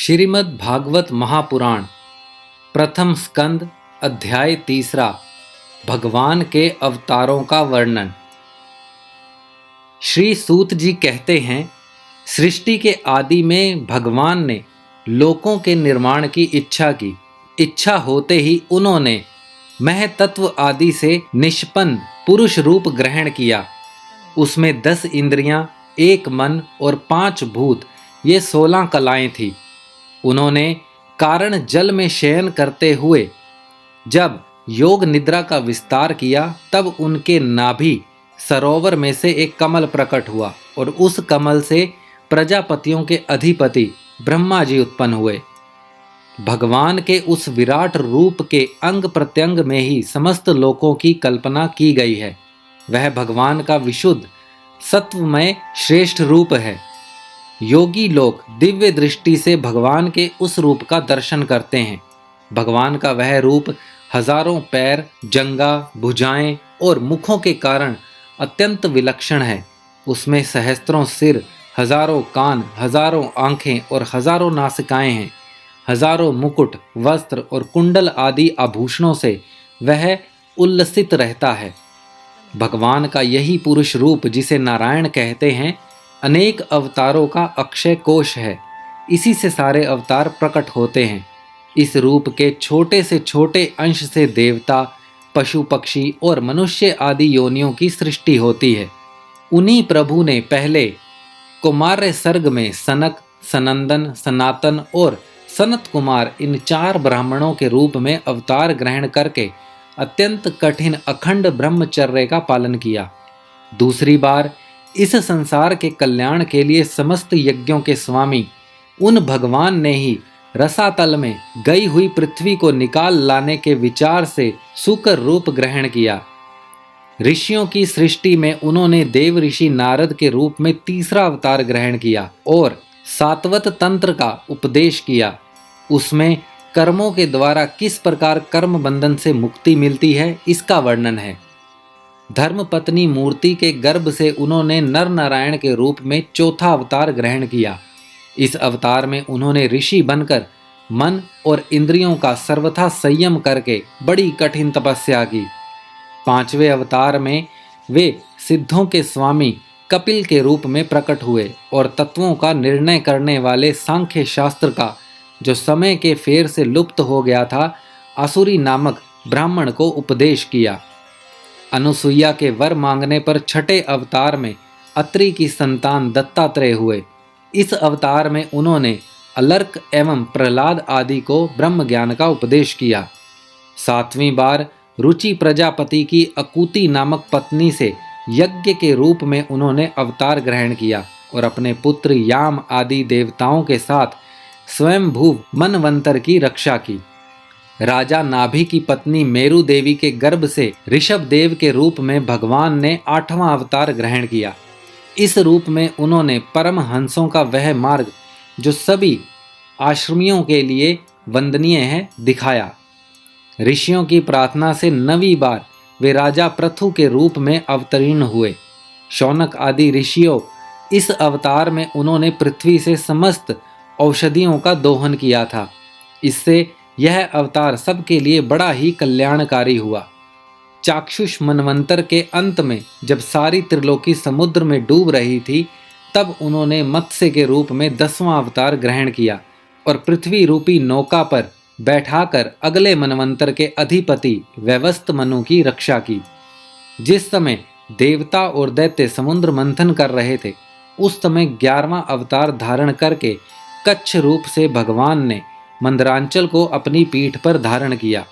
श्रीमद् भागवत महापुराण प्रथम स्कंद अध्याय 3 भगवान के अवतारों का वर्णन। श्री सूत जी कहते हैं, सृष्टि के आदि में भगवान ने लोकों के निर्माण की इच्छा की। इच्छा होते ही उन्होंने महतत्व आदि से निष्पन्न पुरुष रूप ग्रहण किया। उसमें 10 इंद्रियां, 1 मन और 5 भूत, ये 16 कलाएं थी। उन्होंने कारण जल में शयन करते हुए जब योग निद्रा का विस्तार किया, तब उनके नाभि सरोवर में से एक कमल प्रकट हुआ और उस कमल से प्रजापतियों के अधिपति ब्रह्मा जी उत्पन्न हुए। भगवान के उस विराट रूप के अंग प्रत्यंग में ही समस्त लोकों की कल्पना की गई है। वह भगवान का विशुद्ध सत्वमय श्रेष्ठ रूप है। योगी लोग दिव्य दृष्टि से भगवान के उस रूप का दर्शन करते हैं। भगवान का वह रूप हजारों पैर, जंगा, भुजाएं और मुखों के कारण अत्यंत विलक्षण है। उसमें सहस्त्रों सिर, हजारों कान, हजारों आंखें और हजारों नासिकाएं हैं। हजारों मुकुट, वस्त्र और कुंडल आदि आभूषणों से वह उल्लसित रहता है। भगवान का यही पुरुष रूप, जिसे नारायण कहते हैं, अनेक अवतारों का अक्षय कोश है। इसी से सारे अवतार प्रकट होते हैं। इस रूप के छोटे से छोटे अंश से देवता, पशु पक्षी और मनुष्य आदि योनियों की सृष्टि होती है। उन्हीं प्रभु ने पहले कुमार्य सर्ग में सनक, सनंदन, सनातन और सनत कुमार, इन 4 ब्राह्मणों के रूप में अवतार ग्रहण करके अत्यंत कठिन अखंड ब्रह्मचर्य का पालन किया। दूसरी बार इस संसार के कल्याण के लिए समस्त यज्ञों के स्वामी उन भगवान ने ही रसातल में गई हुई पृथ्वी को निकाल लाने के विचार से सूकर रूप ग्रहण किया। ऋषियों की सृष्टि में उन्होंने देव ऋषि नारद के रूप में तीसरा अवतार ग्रहण किया और सातवत तंत्र का उपदेश किया। उसमें कर्मों के द्वारा किस प्रकार कर्म बंधन से मुक्ति मिलती है, इसका वर्णन है। धर्मपत्नी मूर्ति के गर्भ से उन्होंने नर नारायण के रूप में चौथा अवतार ग्रहण किया। इस अवतार में उन्होंने ऋषि बनकर मन और इंद्रियों का सर्वथा संयम करके बड़ी कठिन तपस्या की। 5वें अवतार में वे सिद्धों के स्वामी कपिल के रूप में प्रकट हुए और तत्वों का निर्णय करने वाले सांख्य शास्त्र का, जो समय के फेर से लुप्त हो गया था, आसुरी नामक ब्राह्मण को उपदेश किया। अनुसुईया के वर मांगने पर 6ठे अवतार में अत्रि की संतान दत्तात्रेय हुए। इस अवतार में उन्होंने अलर्क एवं प्रहलाद आदि को ब्रह्म ज्ञान का उपदेश किया। 7वीं बार रुचि प्रजापति की अकूति नामक पत्नी से यज्ञ के रूप में उन्होंने अवतार ग्रहण किया और अपने पुत्र याम आदि देवताओं के साथ स्वयंभू मनवंतर की रक्षा की। राजा नाभि की पत्नी मेरु देवी के गर्भ से ऋषभ देव के रूप में भगवान ने 8वां अवतार ग्रहण किया। इस रूप में उन्होंने परम हंसों का वह मार्ग, जो सभी आश्रमियों के लिए वंदनीय है, दिखाया। ऋषियों की प्रार्थना से 9वीं बार वे राजा पृथु के रूप में अवतीर्ण हुए। शौनक आदि ऋषियों, इस अवतार में उन्होंने पृथ्वी से समस्त औषधियों का दोहन किया था। इससे यह अवतार सबके लिए बड़ा ही कल्याणकारी हुआ। चाक्षुष मनवंतर के अंत में जब सारी त्रिलोकी समुद्र में डूब रही थी, तब उन्होंने मत्स्य के रूप में 10वां अवतार ग्रहण किया और पृथ्वी रूपी नौका पर बैठाकर अगले मनवंतर के अधिपति वैवस्त मनु की रक्षा की। जिस समय देवता और दैत्य समुद्र मंथन कर रहे थे, उस समय 11वां अवतार धारण करके कच्छ रूप से भगवान ने मंदरांचल को अपनी पीठ पर धारण किया।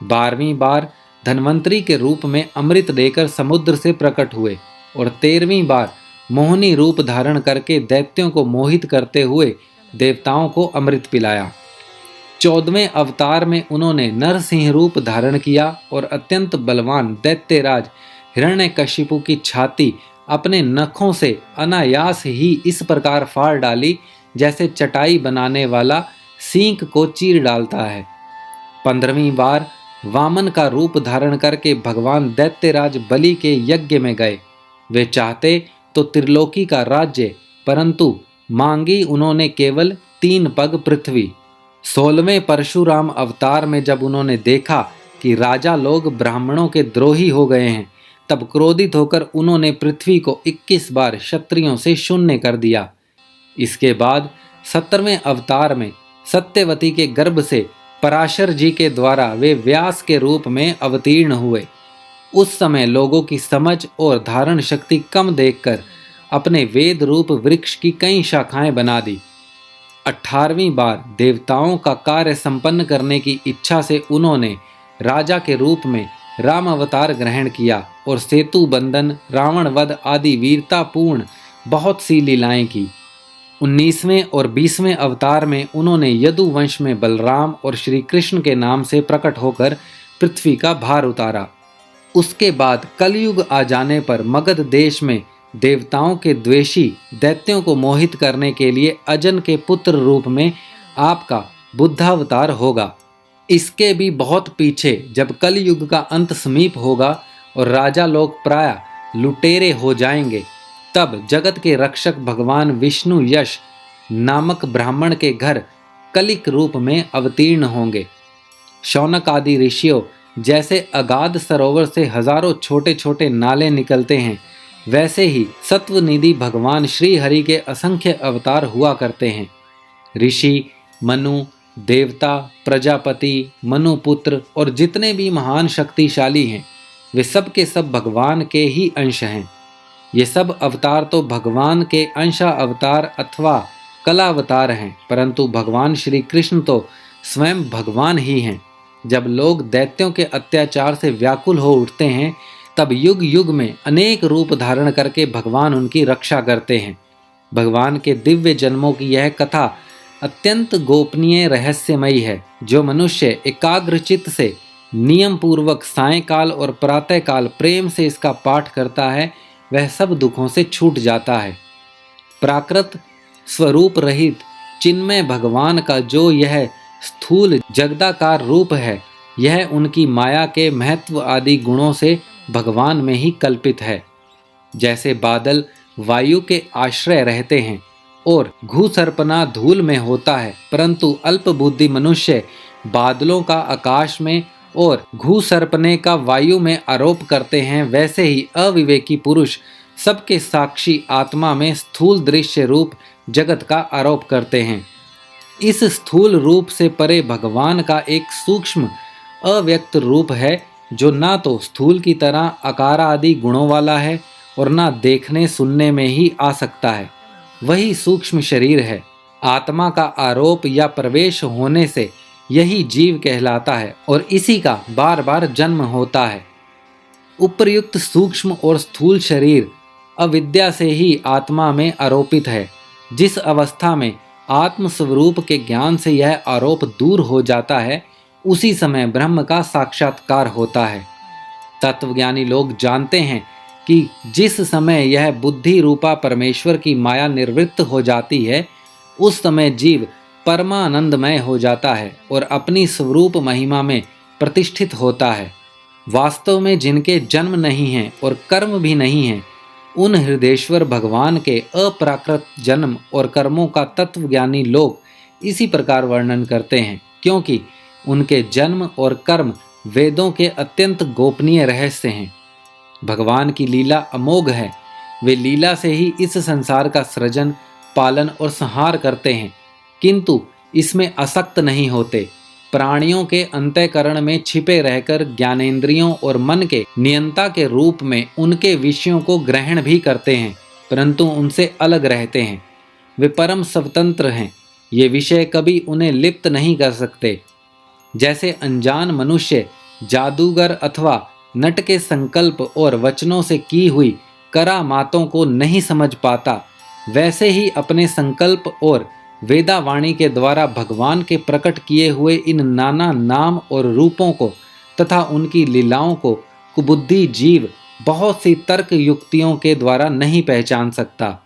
12वीं बार धन्वंतरी के रूप में अमृत लेकर समुद्र से प्रकट हुए और 13वीं बार मोहिनी रूप धारण करके दैत्यों को मोहित करते हुए देवताओं को अमृत पिलाया। 14वें अवतार में उन्होंने नरसिंह रूप धारण किया और अत्यंत बलवान दैत्यराज हिरण्यकशिपु की छाती अपने नखों से अनायास ही इस प्रकार फाड़ डाली, जैसे चटाई बनाने वाला सींग को चीर डालता है। 15वीं बार वामन का रूप धारण करके भगवान दैत्यराज बलि के यज्ञ में गए। वे चाहते तो त्रिलोकी का राज्य, परंतु मांगी उन्होंने केवल 3 पग पृथ्वी। 16वें परशुराम अवतार में जब उन्होंने देखा कि राजा लोग ब्राह्मणों के द्रोही हो गए हैं, तब क्रोधित होकर उन्होंने पृथ्वी को 21 बार क्षत्रियों से शून्य कर दिया। इसके बाद 17वें अवतार में सत्यवती के गर्भ से पराशर जी के द्वारा वे व्यास के रूप में अवतीर्ण हुए। उस समय लोगों की समझ और धारण शक्ति कम देखकर अपने वेद रूप वृक्ष की कई शाखाएं बना दी। 18वीं बार देवताओं का कार्य संपन्न करने की इच्छा से उन्होंने राजा के रूप में राम अवतार ग्रहण किया और सेतु बंधन, रावण वध आदि वीरतापूर्ण बहुत सी लीलाएं की। 19वें और 20वें अवतार में उन्होंने यदु वंश में बलराम और श्री कृष्ण के नाम से प्रकट होकर पृथ्वी का भार उतारा। उसके बाद कलयुग आ जाने पर मगध देश में देवताओं के द्वेषी दैत्यों को मोहित करने के लिए अजन के पुत्र रूप में आपका बुद्धावतार होगा। इसके भी बहुत पीछे जब कलयुग का अंत समीप होगा और राजा लोग प्राय लुटेरे हो जाएंगे, तब जगत के रक्षक भगवान विष्णु यश नामक ब्राह्मण के घर कलिक रूप में अवतीर्ण होंगे। शौनक आदि ऋषियों जैसे अगाध सरोवर से हजारों छोटे छोटे नाले निकलते हैं, वैसे ही सत्वनिधि भगवान श्री हरि के असंख्य अवतार हुआ करते हैं। ऋषि, मनु, देवता, प्रजापति, मनुपुत्र और जितने भी महान शक्तिशाली हैं, वे सब के सब भगवान के ही अंश हैं। ये सब अवतार तो भगवान के अंशा अवतार अथवा कलावतार हैं, परंतु भगवान श्री कृष्ण तो स्वयं भगवान ही हैं। जब लोग दैत्यों के अत्याचार से व्याकुल हो उठते हैं, तब युग युग में अनेक रूप धारण करके भगवान उनकी रक्षा करते हैं। भगवान के दिव्य जन्मों की यह कथा अत्यंत गोपनीय रहस्यमयी है। जो मनुष्य एकाग्रचित्त से नियम पूर्वक सायंकाल और प्रातःकाल प्रेम से इसका पाठ करता है, वह सब दुखों से छूट जाता है। प्राकृत स्वरूप रहित चिन्मय भगवान का जो यह स्थूल जगदाकार रूप है, यह उनकी माया के महत्व आदि गुणों से भगवान में ही कल्पित है। जैसे बादल वायु के आश्रय रहते हैं और घुसर्पना धूल में होता है, परंतु अल्प बुद्धि मनुष्य बादलों का आकाश में और घुसर्पने का वायु में आरोप करते हैं, वैसे ही अविवेकी पुरुष सबके साक्षी आत्मा में स्थूल दृश्य रूप जगत का आरोप करते हैं। इस स्थूल रूप से परे भगवान का एक सूक्ष्म अव्यक्त रूप है, जो ना तो स्थूल की तरह आकार आदि गुणों वाला है और ना देखने सुनने में ही आ सकता है। वही सूक्ष्म शरीर है। आत्मा का आरोप या प्रवेश होने से यही जीव कहलाता है और इसी का बार बार जन्म होता है। उपर्युक्त सूक्ष्म और स्थूल शरीर अविद्या से ही आत्मा में आरोपित है। जिस अवस्था में आत्म स्वरूप के ज्ञान से यह आरोप दूर हो जाता है, उसी समय ब्रह्म का साक्षात्कार होता है। तत्वज्ञानी लोग जानते हैं कि जिस समय यह बुद्धि रूपा परमेश्वर की माया निवृत्त हो जाती है, उस समय जीव परमानंदमय हो जाता है और अपनी स्वरूप महिमा में प्रतिष्ठित होता है। वास्तव में जिनके जन्म नहीं है और कर्म भी नहीं है, उन हृदयेश्वर भगवान के अप्राकृत जन्म और कर्मों का तत्वज्ञानी लोग इसी प्रकार वर्णन करते हैं, क्योंकि उनके जन्म और कर्म वेदों के अत्यंत गोपनीय रहस्य हैं। भगवान की लीला अमोघ है। वे लीला से ही इस संसार का सृजन, पालन और संहार करते हैं, किंतु इसमें आसक्त नहीं होते। प्राणियों के अंतःकरण में छिपे रहकर ज्ञानेंद्रियों और मन के नियंता के रूप में उनके विषयों को ग्रहण भी करते हैं, परंतु उनसे अलग रहते हैं। वे परम स्वतंत्र हैं। ये विषय कभी उन्हें लिप्त नहीं कर सकते। जैसे अनजान मनुष्य जादूगर अथवा नट के संकल्प और वचनों से की हुई करामातों को नहीं समझ पाता, वैसे ही अपने संकल्प और वेदावाणी के द्वारा भगवान के प्रकट किए हुए इन नाना नाम और रूपों को तथा उनकी लीलाओं को कुबुद्धि जीव बहुत सी तर्क युक्तियों के द्वारा नहीं पहचान सकता।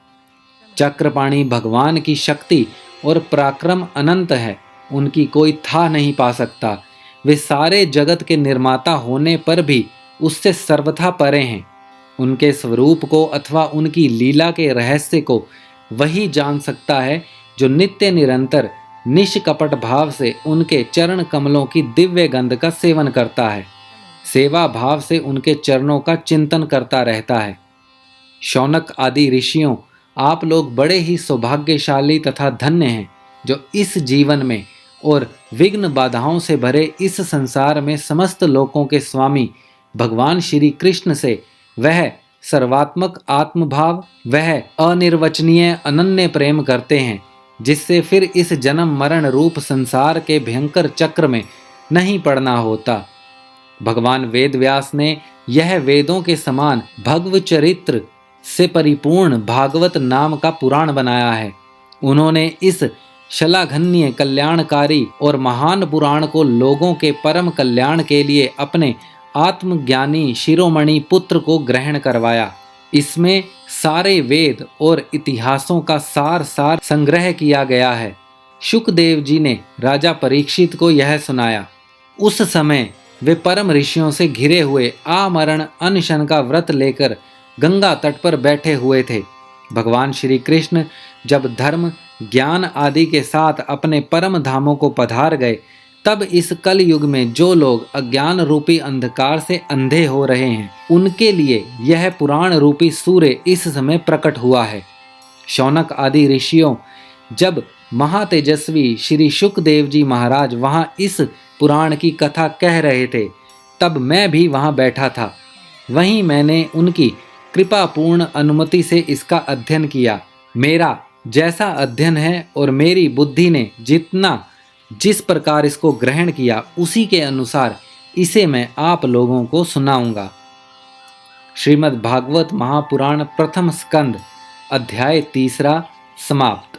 चक्रपाणी भगवान की शक्ति और पराक्रम अनंत है, उनकी कोई था नहीं पा सकता। वे सारे जगत के निर्माता होने पर भी उससे सर्वथा परे हैं। उनके स्वरूप को अथवा उनकी लीला के रहस्य को वही जान सकता है जो नित्य निरंतर निष्कपट भाव से उनके चरण कमलों की दिव्य गंध का सेवन करता है, सेवा भाव से उनके चरणों का चिंतन करता रहता है। शौनक आदि ऋषियों, आप लोग बड़े ही सौभाग्यशाली तथा धन्य हैं, जो इस जीवन में और विघ्न बाधाओं से भरे इस संसार में समस्त लोकों के स्वामी भगवान श्री कृष्ण से वह सर्वात्मक आत्मभाव, वह अनिर्वचनीय अनन्य प्रेम करते हैं, जिससे फिर इस जन्म मरण रूप संसार के भयंकर चक्र में नहीं पड़ना होता। भगवान वेद व्यास ने यह वेदों के समान भगव चरित्र से परिपूर्ण भागवत नाम का पुराण बनाया है। उन्होंने इस शलाघन्य कल्याणकारी और महान पुराण को लोगों के परम कल्याण के लिए अपने आत्मज्ञानी शिरोमणि पुत्र को ग्रहण करवाया। इसमें सारे वेद और इतिहासों का सार संग्रह किया गया है। शुकदेव जी ने राजा परीक्षित को यह सुनाया। उस समय वे परम ऋषियों से घिरे हुए आमरण अनशन का व्रत लेकर गंगा तट पर बैठे हुए थे। भगवान श्री कृष्ण जब धर्म ज्ञान आदि के साथ अपने परम धामों को पधार गए, तब इस कल युग में जो लोग अज्ञान रूपी अंधकार से अंधे हो रहे हैं, उनके लिए यह पुराण रूपी सूर्य इस समय प्रकट हुआ है। शौनक आदि ऋषियों, जब महातेजस्वी श्री शुकदेव जी महाराज वहां इस पुराण की कथा कह रहे थे, तब मैं भी वहां बैठा था। वहीं मैंने उनकी कृपापूर्ण अनुमति से इसका अध्ययन किया। मेरा जैसा अध्ययन है और मेरी बुद्धि ने जिस प्रकार इसको ग्रहण किया, उसी के अनुसार इसे मैं आप लोगों को सुनाऊंगा। श्रीमद् भागवत महापुराण प्रथम स्कंद, अध्याय 3 समाप्त।